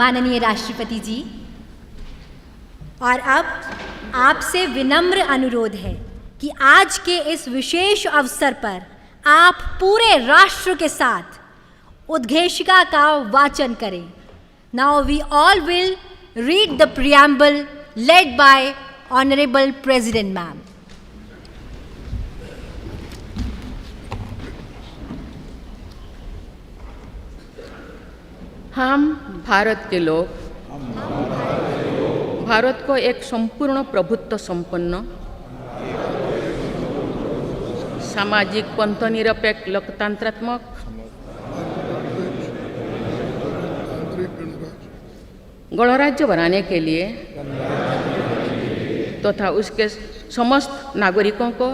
माननीय राष्ट्रपति जी, और अब आपसे विनम्र अनुरोध है कि आज के इस विशेष अवसर पर आप पूरे राष्ट्र के साथ उद्घोषिका का वाचन करें। Now we all will read the preamble led by honourable president ma'am. हम भारत के लोग भारत को एक संपूर्ण प्रभुत्व संपन्न सामाजिक पंथनिरपेक्ष लोकतंत्रात्मक गणराज्य बनाने के लिए तथा उसके समस्त नागरिकों को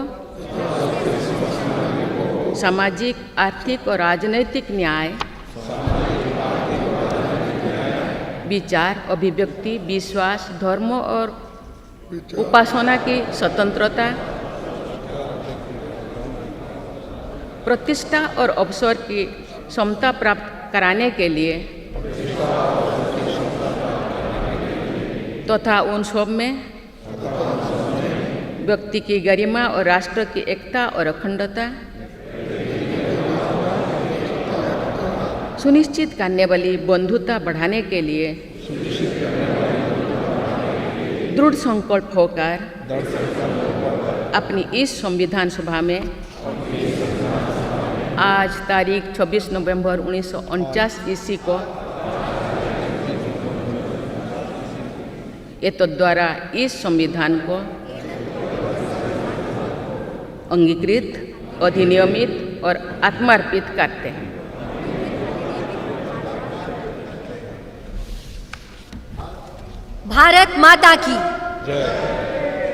सामाजिक, आर्थिक और राजनैतिक न्याय, विचार, अभिव्यक्ति, विश्वास, धर्म और उपासना की स्वतंत्रता, प्रतिष्ठा और अवसर की समता प्राप्त कराने के लिए तथा उन सब में व्यक्ति की गरिमा और राष्ट्र की एकता और अखंडता सुनिश्चित करने वाली बंधुता बढ़ाने के लिए दृढ़ संकल्प होकर अपनी इस संविधान सभा में आज तारीख 26 नवंबर 1949 ईस्वी को एतद्द्वारा इस संविधान को अंगीकृत, अधिनियमित और आत्मार्पित करते हैं। भारत माता की जय।